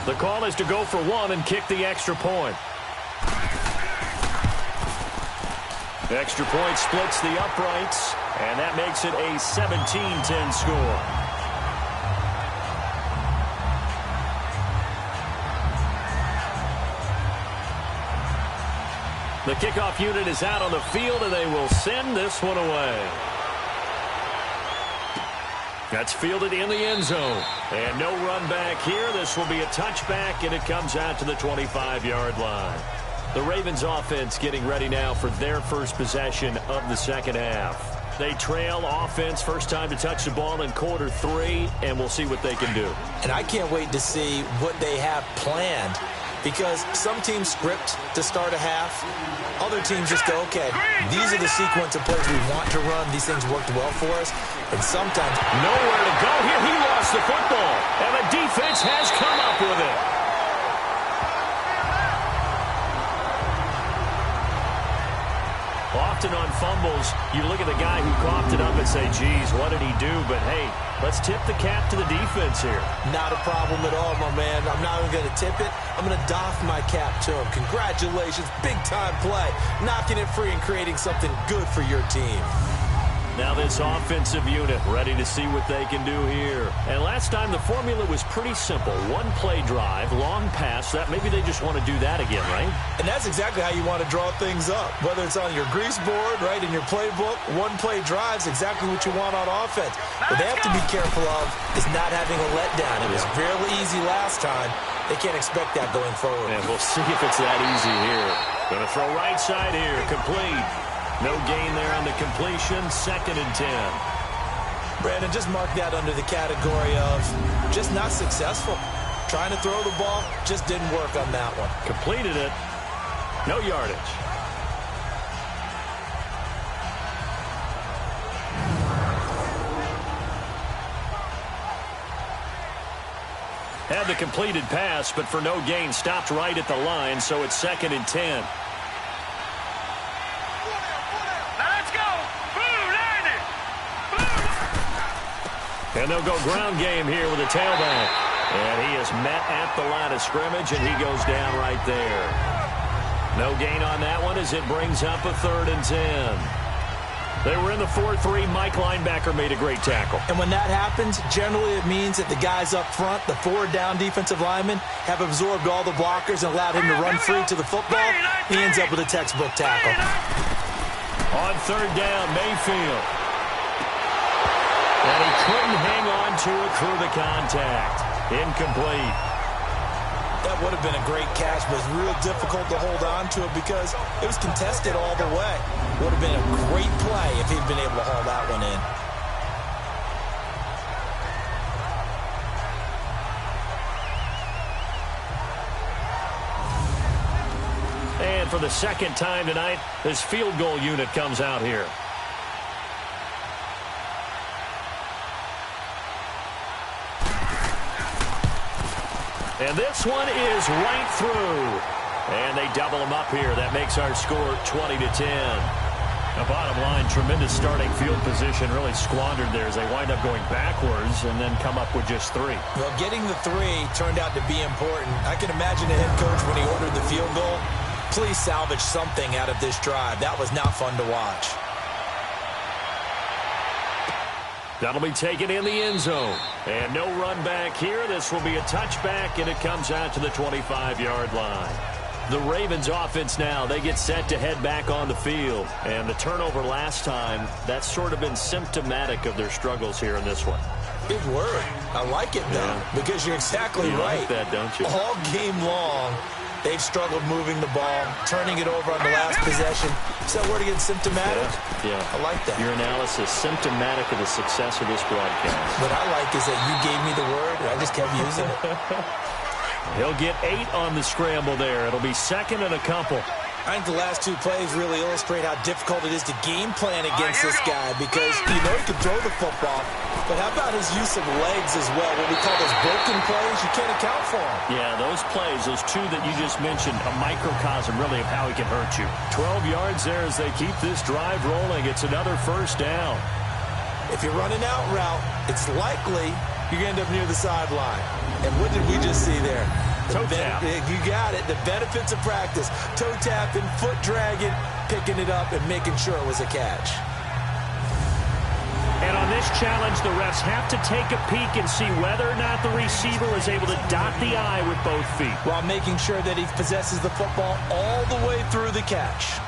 The call is to go for one and kick the extra point. The extra point splits the uprights, and that makes it a 17-10 score. The kickoff unit is out on the field, and they will send this one away. That's fielded in the end zone. And no run back here. This will be a touchback, and it comes out to the 25-yard line. The Ravens offense getting ready now for their first possession of the second half. They trail offense, first time to touch the ball in quarter 3, and we'll see what they can do. And I can't wait to see what they have planned, because some teams script to start a half. Other teams just go, okay, these are the sequence of plays we want to run. These things worked well for us. And sometimes nowhere to go here. He lost the football, and the defense has come up with it. Often on fumbles, you look at the guy who coughed it up and say, geez, what did he do? But, hey, let's tip the cap to the defense here. Not a problem at all, my man. I'm not even going to tip it. I'm going to doff my cap to him. Congratulations. Big-time play. Knocking it free and creating something good for your team. Now this offensive unit ready to see what they can do here. And last time the formula was pretty simple. One play drive, long pass. That maybe they just want to do that again, right? And that's exactly how you want to draw things up. Whether it's on your grease board, right, in your playbook, one play drive is exactly what you want on offense. What they have to be careful of is not having a letdown. It was fairly easy last time. They can't expect that going forward. And we'll see if it's that easy here. Going to throw right side here, complete. No gain there on the completion, 2nd and 10. Brandon, just mark that under the category of just not successful. Trying to throw the ball, just didn't work on that one. Completed it, no yardage. Had the completed pass, but for no gain, stopped right at the line, so it's 2nd and 10. And they'll go ground game here with a tailback. And he is met at the line of scrimmage, and he goes down right there. No gain on that one as it brings up a 3rd and 10. They were in the 4-3. Mike linebacker made a great tackle. And when that happens, generally it means that the guys up front, the 4 down defensive linemen, have absorbed all the blockers and allowed him to run free to the football. He ends up with a textbook tackle. On 3rd down, Mayfield. And he couldn't hang on to it through the contact. Incomplete. That would have been a great catch, but it's real difficult to hold on to it because it was contested all the way. Would have been a great play if he'd been able to haul that one in. And for the 2nd time tonight, this field goal unit comes out here. And this one is right through. And they double them up here. That makes our score 20-10. The bottom line, tremendous starting field position, really squandered there as they wind up going backwards and then come up with just 3. Well, getting the 3 turned out to be important. I can imagine the head coach when he ordered the field goal. Please salvage something out of this drive. That was not fun to watch. That'll be taken in the end zone. And no run back here. This will be a touchback, and it comes out to the 25-yard line. The Ravens offense now, they get set to head back on the field. And the turnover last time, that's sort of been symptomatic of their struggles here in this one. Big word. I like it, though, because you're exactly right. You like that, don't you? All game long, they've struggled moving the ball, turning it over on the last possession. Is that word again, symptomatic? Yeah. I like that. Your analysis, symptomatic of the success of this broadcast. What I like is that you gave me the word, and I just kept using it. He'll get 8 on the scramble there. It'll be 2nd and a couple. I think the last 2 plays really illustrate how difficult it is to game plan against this guy because you know he can throw the football, but how about his use of legs as well? What we call those broken plays, you can't account for them. Yeah, those plays, those 2 that you just mentioned, a microcosm really of how he can hurt you. 12 yards there as they keep this drive rolling. It's another 1st down. If you're running out route, it's likely you're going to end up near the sideline. And what did we just see there? Toe tap. You got it. The benefits of practice. Toe tapping, foot dragging, picking it up, and making sure it was a catch. And on this challenge, the refs have to take a peek and see whether or not the receiver was able to dot the I with both feet. While making sure that he possesses the football all the way through the catch.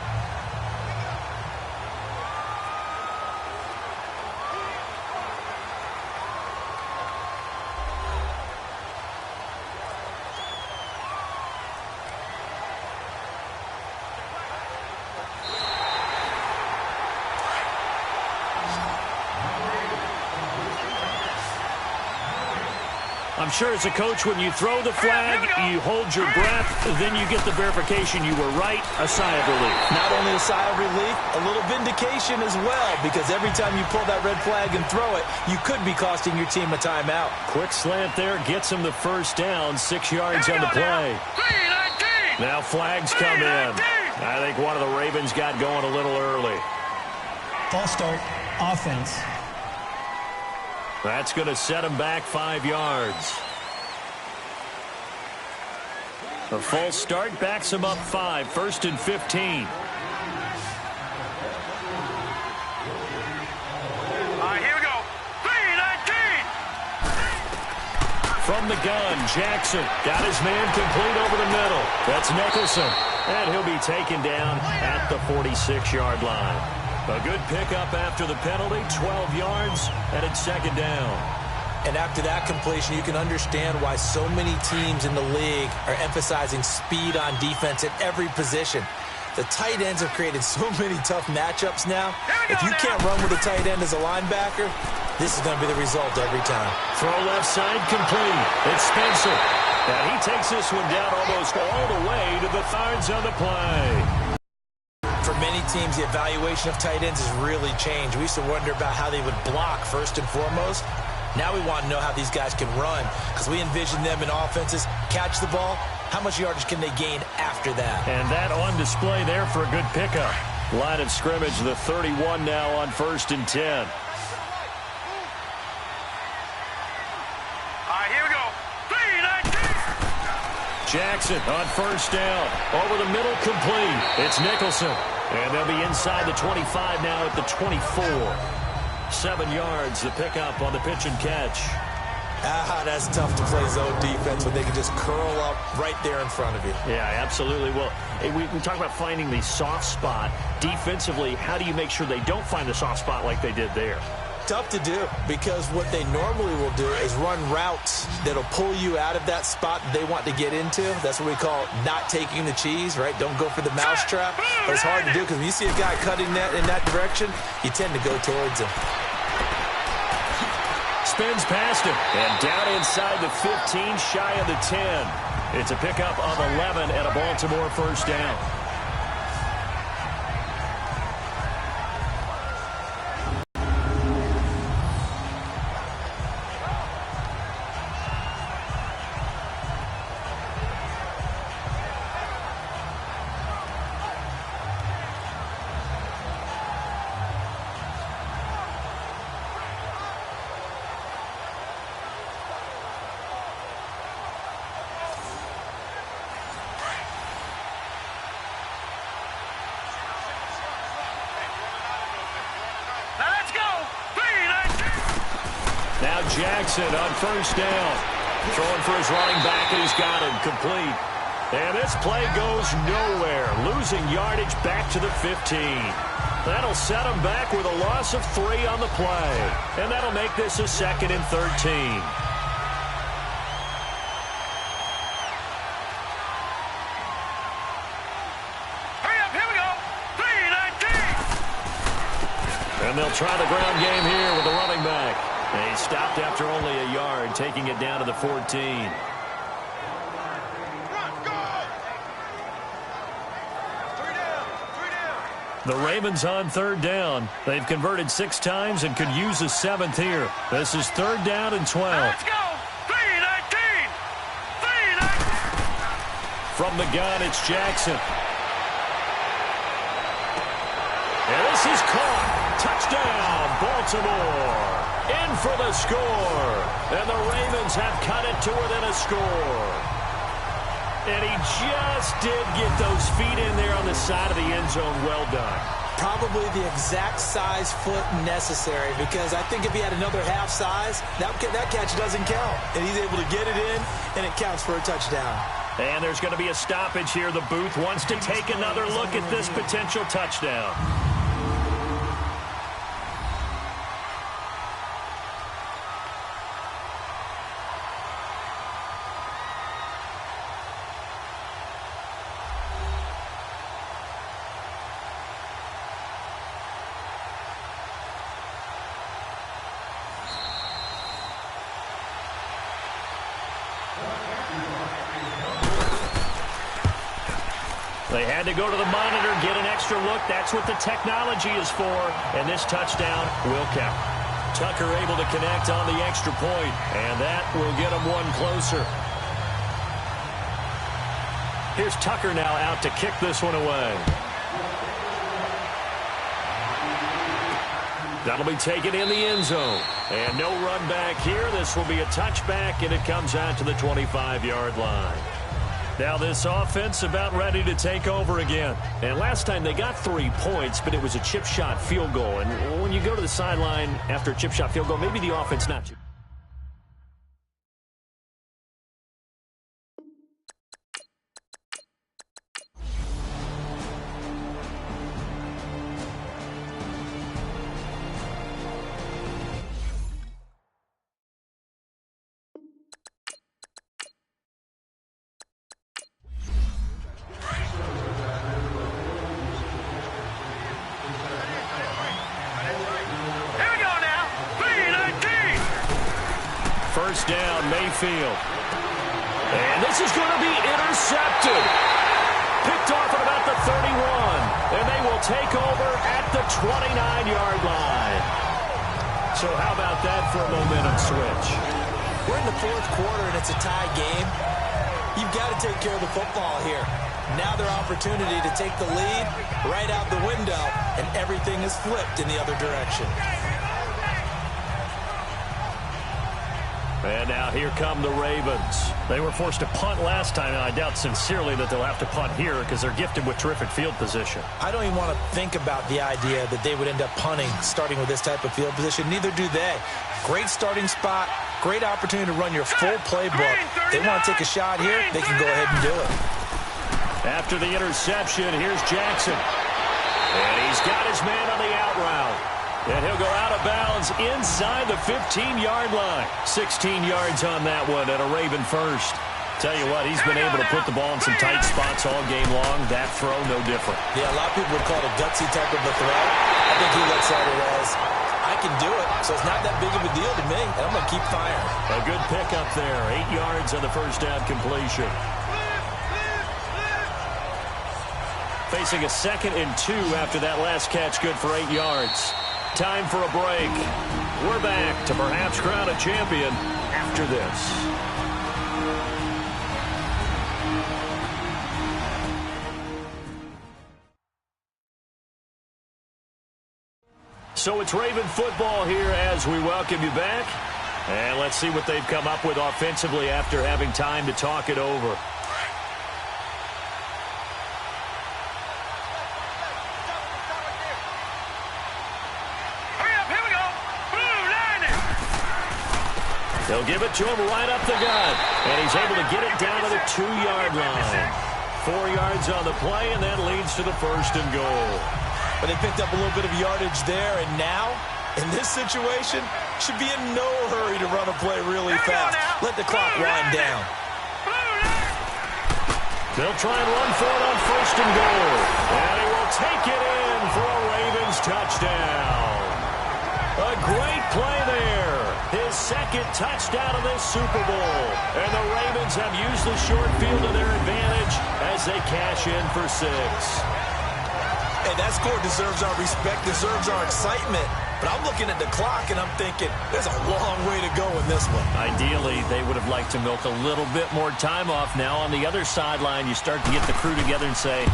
I'm sure as a coach, when you throw the flag, you hold your breath, then you get the verification you were right, a sigh of relief. Not only a sigh of relief, a little vindication as well, because every time you pull that red flag and throw it, you could be costing your team a timeout. Quick slant there gets him the first down, 6 yards on the play. Now flags come in. I think one of the Ravens got going a little early. False start, offense. That's going to set him back 5 yards. A false start backs him up 5, 1st and 15. Here we go. 3-19. From the gun, Jackson got his man complete over the middle. That's Nicholson. And he'll be taken down at the 46-yard line. A good pickup after the penalty, 12 yards, and it's 2nd down. And after that completion, you can understand why so many teams in the league are emphasizing speed on defense at every position. The tight ends have created so many tough matchups now. If you can't run with a tight end as a linebacker, this is going to be the result every time. Throw left side complete. It's Spencer. And he takes this one down almost all the way to the thirds on the play. For many teams, the evaluation of tight ends has really changed. We used to wonder about how they would block first and foremost. Now we want to know how these guys can run, because we envision them in offenses, catch the ball, how much yardage can they gain after that? And that on display there for a good pickup. Line of scrimmage, the 31 now on 1st and 10. Here we go. 3-19. Jackson on 1st down. Over the middle, complete. It's Nicholson. And they'll be inside the 25 now at the 24. 7 yards, the pickup on the pitch and catch. That's tough to play zone defense when they can just curl up right there in front of you. Yeah, absolutely. Well, we talk about finding the soft spot. Defensively, how do you make sure they don't find the soft spot like they did there? Tough to do, because what they normally will do is run routes that'll pull you out of that spot they want to get into. That's what we call not taking the cheese, right? Don't go for the mousetrap. But it's hard to do, because when you see a guy cutting that in that direction, you tend to go towards him. Spins past him, and down inside the 15, shy of the 10. It's a pickup of 11 and a Baltimore 1st down. Now Jackson on 1st down. Throwing for his running back, and he's got him complete. And this play goes nowhere. Losing yardage back to the 15. That'll set him back with a loss of 3 on the play. And that'll make this a 2nd and 13. Here we go. 3-19. And they'll try the ground game here with the running back. And he stopped after only a yard, taking it down to the 14. The Ravens on 3rd down. They've converted 6 times and could use a 7th here. This is 3rd down and 12. Let's go. 3-19. 3-19. From the gun, it's Jackson. And this is caught. Touchdown, Baltimore. In for the score. And the Ravens have cut it to within a score. And he just did get those feet in there on the side of the end zone. Well done. Probably the exact size foot necessary, because I think if he had another half size, that catch doesn't count. And he's able to get it in, and it counts for a touchdown. And there's going to be a stoppage here. The booth wants to take another look at this potential touchdown. They had to go to the monitor, get an extra look. That's what the technology is for, and this touchdown will count. Tucker able to connect on the extra point, and that will get him one closer. Here's Tucker now out to kick this one away. That'll be taken in the end zone. And no run back here. This will be a touchback, and it comes out to the 25-yard line. Now this offense about ready to take over again. And last time they got 3 points, but it was a chip shot field goal. And when you go to the sideline after a chip shot field goal, maybe the offense not too. First down, Mayfield. And this is going to be intercepted. Picked off at about the 31. And they will take over at the 29-yard line. So how about that for a momentum switch? We're in the fourth quarter, and it's a tie game. You've got to take care of the football here. Now their opportunity to take the lead right out the window, and everything is flipped in the other direction. And now here come the Ravens. They were forced to punt last time, and I doubt sincerely that they'll have to punt here because they're gifted with terrific field position. I don't even want to think about the idea that they would end up punting starting with this type of field position. Neither do they. Great starting spot, great opportunity to run your full playbook. They want to take a shot here, they can go ahead and do it. After the interception, here's Jackson. And he's got his man on the out route. And he'll go out of bounds inside the 15-yard line. 16 yards on that one and a Raven first. Tell you what, he's been able to put the ball in some tight spots all game long. That throw, no different. Yeah, a lot of people would call it a gutsy type of a throw. I think he looks at it as, I can do it, so it's not that big of a deal to me, and I'm going to keep firing. A good pickup there. 8 yards on the first down completion. Facing a 2nd and 2 after that last catch, good for 8 yards. Time for a break. We're back to perhaps crown a champion after this. So it's Raven football here as we welcome you back. And let's see what they've come up with offensively after having time to talk it over. They'll give it to him right up the gut. And he's able to get it down to the 2-yard line. 4 yards on the play, and that leads to the 1st and goal. But they picked up a little bit of yardage there, and now, in this situation, should be in no hurry to run a play really fast. Let the clock wind down. They'll try and run for it on 1st and goal. And he will take it in for a Ravens touchdown. A great play there. His 2nd touchdown of this Super Bowl. And the Ravens have used the short field to their advantage as they cash in for 6. Hey, that score deserves our respect, deserves our excitement. But I'm looking at the clock, and I'm thinking, there's a long way to go in this one. Ideally, they would have liked to milk a little bit more time off. Now, on the other sideline, you start to get the crew together and say,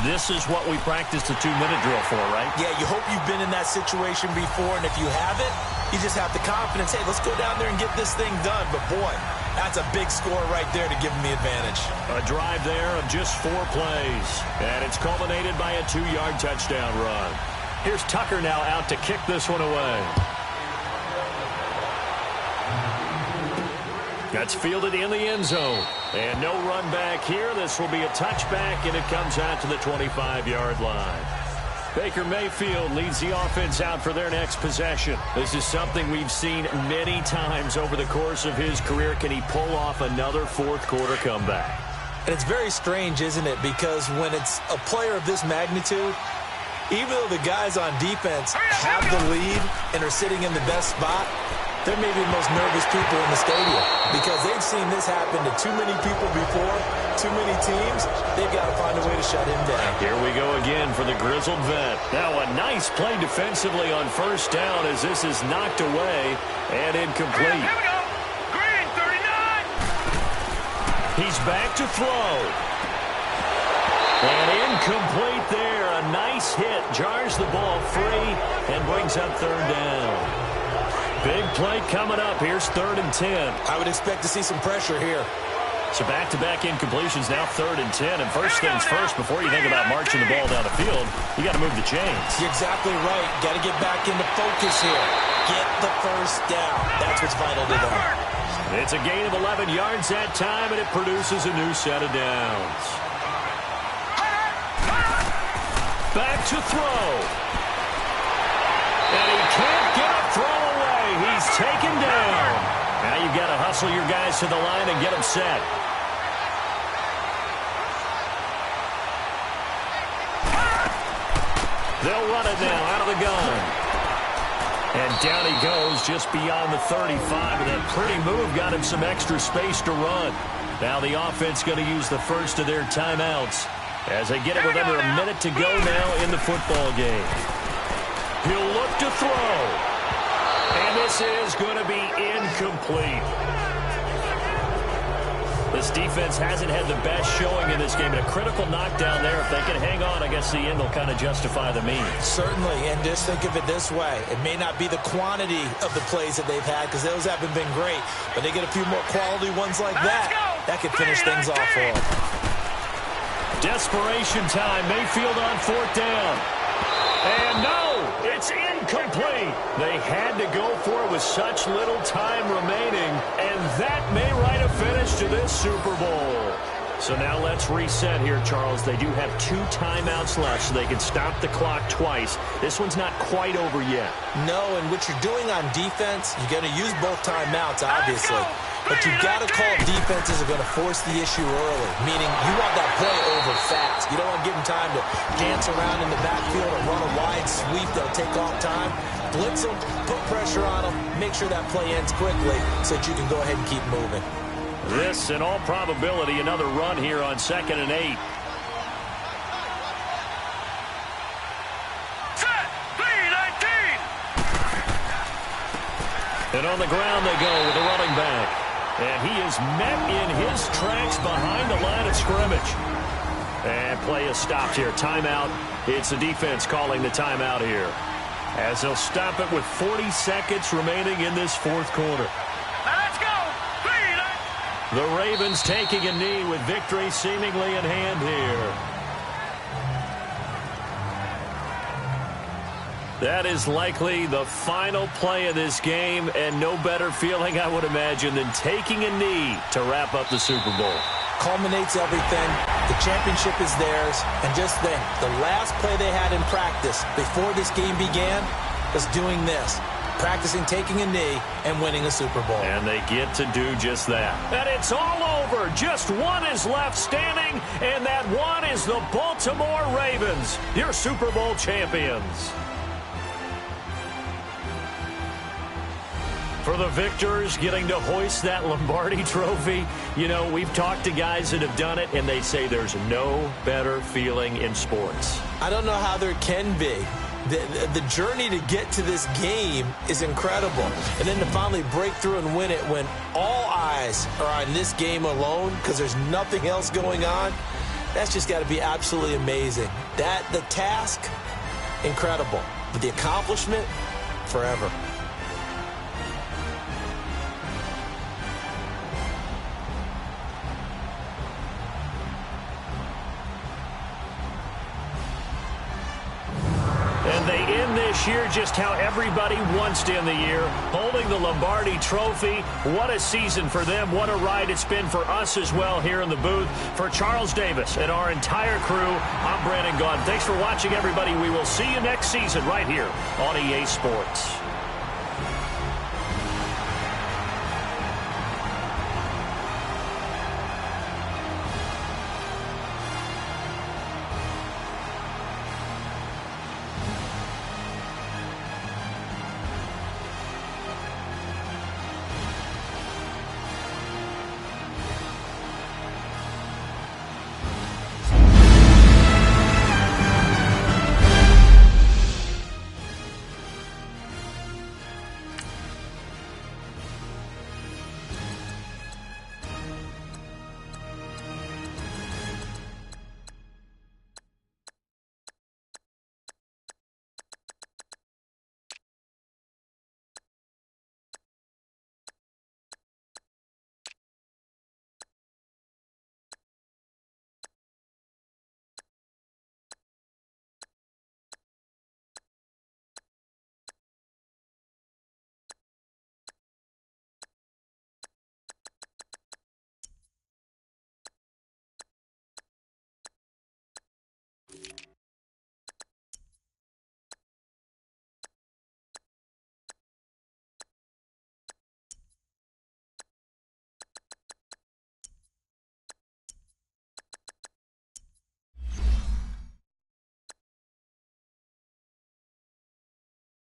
this is what we practiced a 2-minute drill for, right? Yeah, you hope you've been in that situation before, and if you haven't, you just have the confidence, hey, let's go down there and get this thing done. But, boy, that's a big score right there to give them the advantage. A drive there of just 4 plays, and it's culminated by a 2-yard touchdown run. Here's Tucker now out to kick this one away. That's fielded in the end zone. And no run back here. This will be a touchback, and it comes out to the 25-yard line. Baker Mayfield leads the offense out for their next possession. This is something we've seen many times over the course of his career. Can he pull off another fourth-quarter comeback? And it's very strange, isn't it? Because when it's a player of this magnitude, even though the guys on defense have the lead and are sitting in the best spot, they're maybe the most nervous people in the stadium because they've seen this happen to too many people before, too many teams. They've got to find a way to shut him down. Here we go again for the grizzled vet. Now a nice play defensively on first down as this is knocked away and incomplete. Here we go. Green, 39. He's back to throw. And incomplete there. A nice hit. Jars the ball free and brings up third down. Big play coming up. Here's 3rd and 10. I would expect to see some pressure here. So back-to-back incompletions, now 3rd and 10. And first things first, before you think about marching the ball down the field, you got to move the chains. You're exactly right. Got to get back into focus here. Get the first down. That's what's vital to them. It's a gain of 11 yards that time, and it produces a new set of downs. Back to throw. And he can't get a throw away. He's taken down. Now you've got to hustle your guys to the line and get them set. They'll run it now out of the gun. And down he goes just beyond the 35. And that pretty move got him some extra space to run. Now the offense going to use the first of their timeouts as they get it with under a minute to go now in the football game. He'll look to throw. And this is going to be incomplete. This defense hasn't had the best showing in this game. And a critical knockdown there. If they can hang on, I guess the end will kind of justify the means. Certainly, and just think of it this way. It may not be the quantity of the plays that they've had because those haven't been great. But they get a few more quality ones like that. That could finish things off for them. Desperation time. Mayfield on 4th down. And no, it's incomplete. They had to go for it with such little time remaining, and that may write a finish to this Super Bowl. So now let's reset here, Charles. They do have 2 timeouts left, so they can stop the clock twice. This one's not quite over yet. No, and what you're doing on defense, you're going to use both timeouts, obviously. But you've got to call defenses are going to force the issue early, meaning you want that play over fast. You don't want to give them time to dance around in the backfield or run a wide sweep that'll take off time. Blitz them, put pressure on them, make sure that play ends quickly so that you can go ahead and keep moving. This, in all probability, another run here on 2nd and 8. Set. 3-19. And on the ground they go with the running back. And he is met in his tracks behind the line of scrimmage. And play is stopped here. Timeout. It's the defense calling the timeout here, as they'll stop it with 40 seconds remaining in this 4th quarter. Let's go. 3-19. The Ravens taking a knee with victory seemingly in hand here. That is likely the final play of this game, and no better feeling, I would imagine, than taking a knee to wrap up the Super Bowl. Culminates everything. The championship is theirs. And just think, the last play they had in practice before this game began was doing this, practicing taking a knee and winning a Super Bowl. And they get to do just that. And it's all over. Just one is left standing, and that one is the Baltimore Ravens, your Super Bowl champions. For the victors, getting to hoist that Lombardi trophy, you know, we've talked to guys that have done it, and they say there's no better feeling in sports. I don't know how there can be. The journey to get to this game is incredible. And then to finally break through and win it when all eyes are on this game alone because there's nothing else going on, that's just got to be absolutely amazing. The task, incredible. But the accomplishment, forever. And they end this year just how everybody wants to end the year, holding the Lombardi trophy. What a season for them. What a ride it's been for us as well here in the booth. For Charles Davis and our entire crew, I'm Brandon Gaudin. Thanks for watching, everybody. We will see you next season right here on EA Sports.